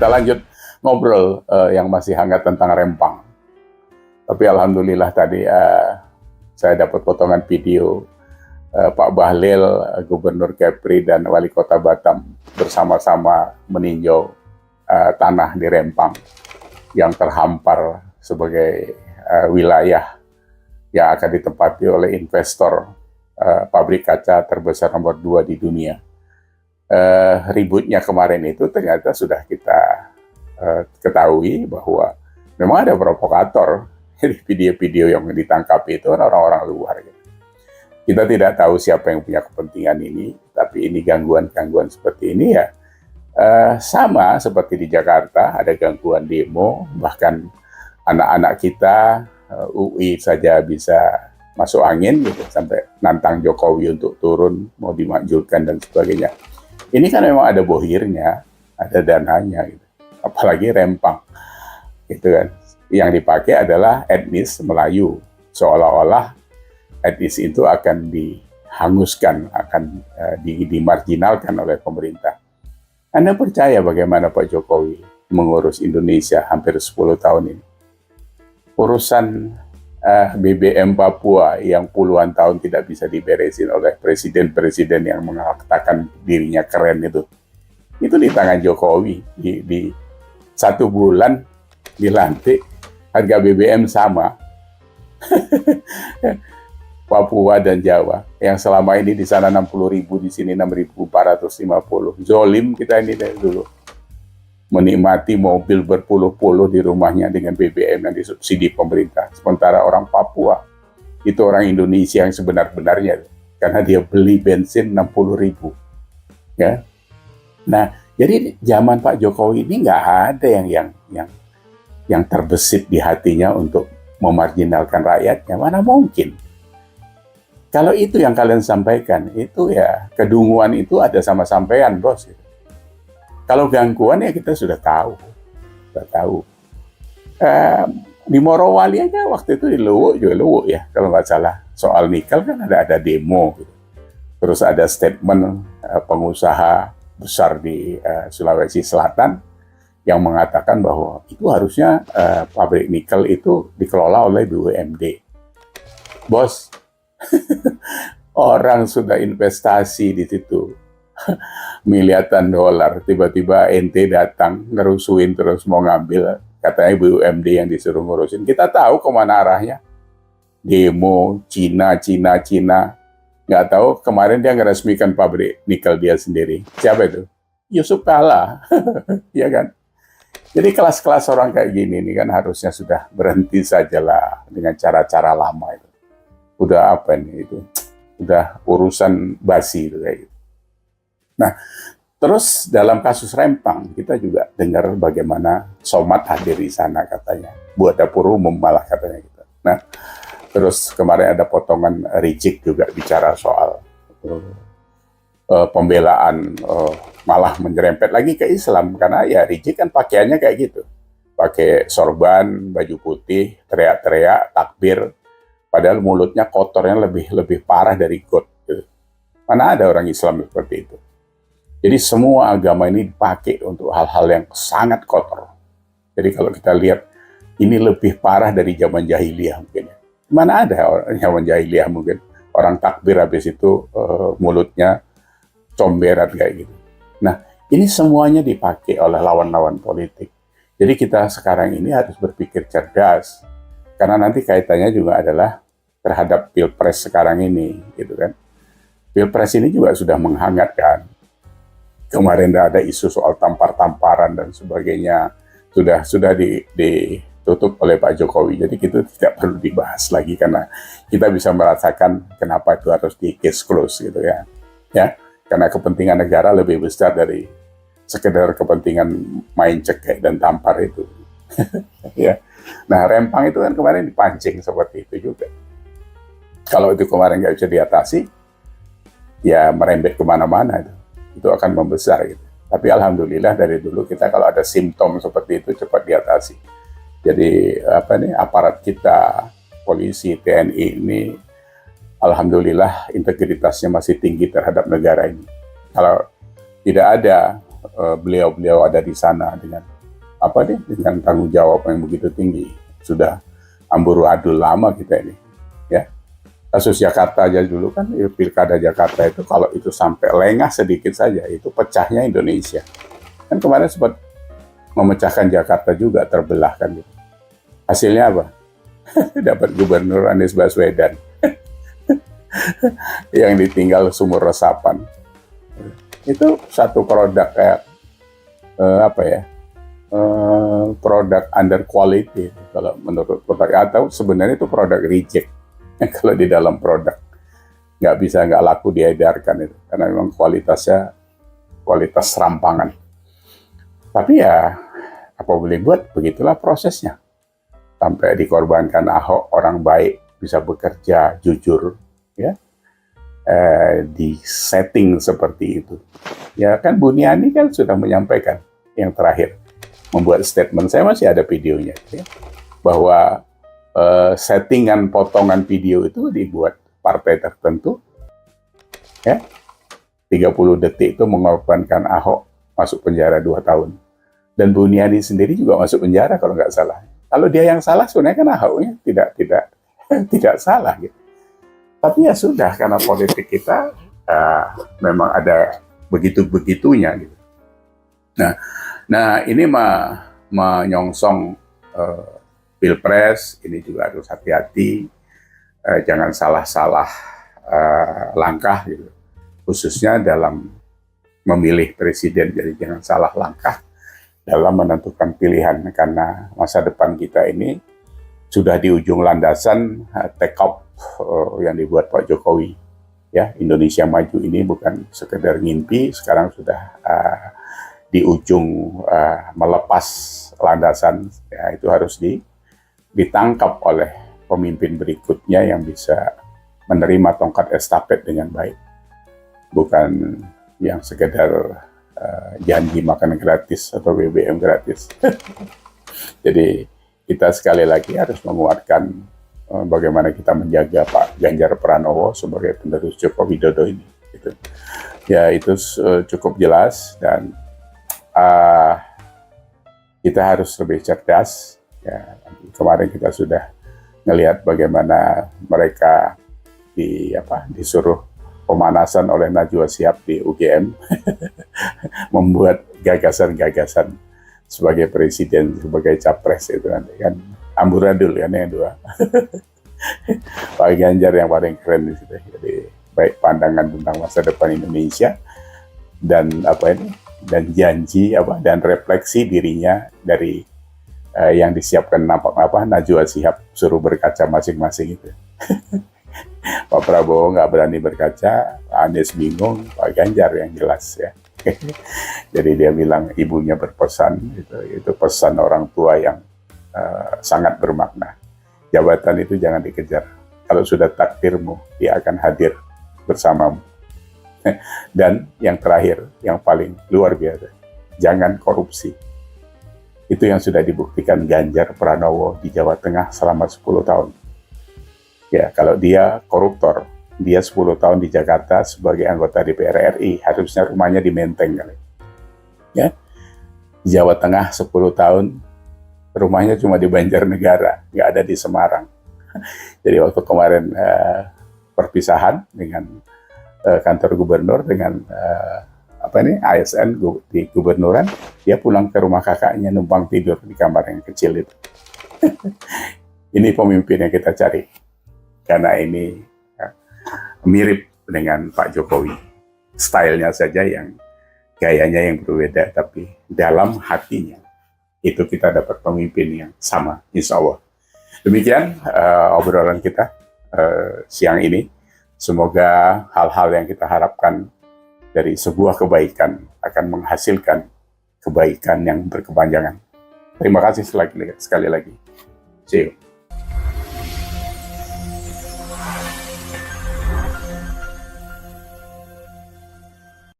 kita lanjut ngobrol yang masih hangat tentang Rempang. Tapi alhamdulillah tadi saya dapat potongan video Pak Bahlil, Gubernur Kepri dan Wali Kota Batam bersama-sama meninjau tanah di Rempang yang terhampar sebagai wilayah yang akan ditempati oleh investor pabrik kaca terbesar nomor 2 di dunia. Ributnya kemarin itu ternyata sudah kita ketahui bahwa memang ada provokator. Jadi video-video yang ditangkap itu orang-orang luar. Gitu. Kita tidak tahu siapa yang punya kepentingan ini, tapi ini gangguan-gangguan seperti ini ya sama seperti di Jakarta, ada gangguan demo, bahkan anak-anak kita UI saja bisa masuk angin gitu, sampai nantang Jokowi untuk turun, mau dimanjurkan dan sebagainya. Ini kan memang ada bohirnya, ada dananya, gitu. Apalagi Rempang, gitu kan. Yang dipakai adalah etnis Melayu, seolah-olah etnis itu akan dihanguskan, akan dimarginalkan oleh pemerintah. Anda percaya bagaimana Pak Jokowi mengurus Indonesia hampir 10 tahun ini? Urusan BBM Papua yang puluhan tahun tidak bisa diberesin oleh presiden-presiden yang mengatakan dirinya keren itu di tangan Jokowi. Di 1 bulan dilantik, harga BBM sama. Papua dan Jawa, yang selama ini di sana 60.000, di sini 6.450. Zolim kita ini dari dulu. Menikmati mobil berpuluh-puluh di rumahnya dengan BBM yang disubsidi pemerintah. Sementara orang Papua, itu orang Indonesia yang sebenar-benarnya. Karena dia beli bensin 60.000. Ya. Nah, jadi zaman Pak Jokowi ini nggak ada yang terbesit di hatinya untuk memarginalkan rakyatnya. Mana mungkin? Kalau itu yang kalian sampaikan, itu ya kedunguan itu ada sama sampean, bos. Kalau gangguan ya kita sudah tahu. Di Morowali aja waktu itu di Luwuk juga Luwuk ya, kalau nggak salah. Soal nikel kan ada demo. Gitu. Terus ada statement pengusaha besar di Sulawesi Selatan yang mengatakan bahwa itu harusnya pabrik nikel itu dikelola oleh BUMD. Bos, orang sudah investasi di situ miliaran dolar, tiba-tiba ente datang ngerusuin terus mau ngambil, katanya BUMD yang disuruh ngurusin. Kita tahu kemana arahnya, demo Cina, nggak tahu kemarin dia ngeresmikan pabrik nikel dia sendiri. Siapa itu? Yusuf Kalla, ya kan? Jadi kelas-kelas orang kayak gini ini kan harusnya sudah berhenti sajalah dengan cara-cara lama itu. Udah apa nih itu? Udah urusan basi itu kayak gitu. Nah, terus dalam kasus Rempang kita juga dengar bagaimana Somad hadir di sana katanya. Buat dapur umum malah katanya gitu. Nah, terus kemarin ada potongan Rizik juga bicara soal pembelaan malah menyerempet lagi ke Islam karena ya Rizik kan pakaiannya kayak gitu. Pakai sorban, baju putih, teriak-teriak, takbir. Padahal mulutnya kotornya lebih parah dari got. Gitu. Mana ada orang Islam seperti itu? Jadi semua agama ini dipakai untuk hal-hal yang sangat kotor. Jadi kalau kita lihat, ini lebih parah dari zaman jahiliyah mungkin. Mana ada orang zaman jahiliyah mungkin. Orang takbir habis itu mulutnya comberan kayak gitu. Nah, ini semuanya dipakai oleh lawan-lawan politik. Jadi kita sekarang ini harus berpikir cerdas. Karena nanti kaitannya juga adalah terhadap Pilpres sekarang ini, gitu kan. Pilpres ini juga sudah menghangat kan. Kemarin ada isu soal tampar-tamparan dan sebagainya, sudah ditutup oleh Pak Jokowi. Jadi itu tidak perlu dibahas lagi karena kita bisa merasakan kenapa itu harus di case close gitu ya. Ya, karena kepentingan negara lebih besar dari sekedar kepentingan main cekek dan tampar itu. Ya. Nah, Rempang itu kan kemarin dipancing seperti itu juga. Kalau itu kemarin nggak bisa diatasi, ya merembet kemana-mana itu akan membesar gitu. Tapi alhamdulillah dari dulu kita kalau ada simptom seperti itu cepat diatasi. Jadi aparat kita, polisi, TNI ini, alhamdulillah integritasnya masih tinggi terhadap negara ini. Kalau tidak ada beliau-beliau ada di sana dengan dengan tanggung jawab yang begitu tinggi. Sudah amburadul lama kita ini, ya. Kasus Jakarta aja dulu kan, pilkada Jakarta itu kalau itu sampai lengah sedikit saja, itu pecahnya Indonesia. Kan kemarin sempat memecahkan Jakarta juga, terbelah kan. Hasilnya apa? Dapat Gubernur Anies Baswedan yang ditinggal sumur resapan. Itu satu produk kayak produk under quality kalau menurut produk, atau sebenarnya itu produk reject kalau di dalam produk nggak laku diedarkan itu karena memang kualitasnya kualitas serampangan. Tapi ya apa boleh buat, begitulah prosesnya sampai dikorbankan Ahok, orang baik bisa bekerja jujur, ya, di setting seperti itu. Ya kan Buniani kan sudah menyampaikan yang terakhir, membuat statement, saya masih ada videonya, ya, bahwa settingan potongan video itu dibuat partai tertentu, ya, 30 detik itu mengorbankan Ahok masuk penjara 2 tahun. Dan Buniani sendiri juga masuk penjara kalau nggak salah. Kalau dia yang salah sebenarnya kan Ahoknya tidak salah gitu. Tapi ya sudah, karena politik kita memang ada begitu-begitunya gitu. Nah ini menyongsong Pilpres, ini juga harus hati-hati, jangan salah-salah langkah gitu. Khususnya dalam memilih presiden, jadi jangan salah langkah dalam menentukan pilihan, karena masa depan kita ini sudah di ujung landasan take off yang dibuat Pak Jokowi. Ya, Indonesia Maju ini bukan sekedar ngimpi, sekarang sudah di ujung melepas landasan, ya, itu harus ditangkap oleh pemimpin berikutnya yang bisa menerima tongkat estafet dengan baik, bukan yang sekedar janji makan gratis atau BBM gratis. Jadi kita sekali lagi harus menguatkan bagaimana kita menjaga Pak Ganjar Pranowo sebagai penerus Joko Widodo ini. Gitu. Ya itu cukup jelas, dan kita harus lebih cerdas. Ya, kemarin kita sudah melihat bagaimana mereka disuruh pemanasan oleh Najwa Shihab di UGM membuat gagasan-gagasan sebagai presiden, sebagai capres itu nanti kan amburadul kan yang dua. Pak Ganjar yang paling keren di situ. Jadi baik pandangan tentang masa depan Indonesia dan dan janji dan refleksi dirinya dari yang disiapkan Najwa Shihab, suruh berkaca masing-masing itu. Pak Prabowo nggak berani berkaca, Pak Anies bingung, Pak Ganjar yang jelas ya. Jadi dia bilang ibunya berpesan, itu pesan orang tua yang sangat bermakna. Jabatan itu jangan dikejar. Kalau sudah takdirmu, dia akan hadir bersamamu. Dan yang terakhir, yang paling luar biasa, jangan korupsi. Itu yang sudah dibuktikan Ganjar Pranowo di Jawa Tengah selama 10 tahun. Ya, kalau dia koruptor, dia 10 tahun di Jakarta sebagai anggota DPR RI, harusnya rumahnya di Menteng kali. Ya. Di Jawa Tengah 10 tahun, rumahnya cuma di Banjarnegara, nggak ada di Semarang. Jadi waktu kemarin perpisahan dengan kantor gubernur dengan ASN di gubernuran, dia pulang ke rumah kakaknya, numpang tidur di kamar yang kecil itu. Ini pemimpin yang kita cari. Karena ini mirip dengan Pak Jokowi. Stylenya saja yang gayanya yang berbeda, tapi dalam hatinya itu kita dapat pemimpin yang sama, insya Allah. Demikian obrolan kita siang ini. Semoga hal-hal yang kita harapkan dari sebuah kebaikan akan menghasilkan kebaikan yang berkepanjangan. Terima kasih sekali lagi. See you.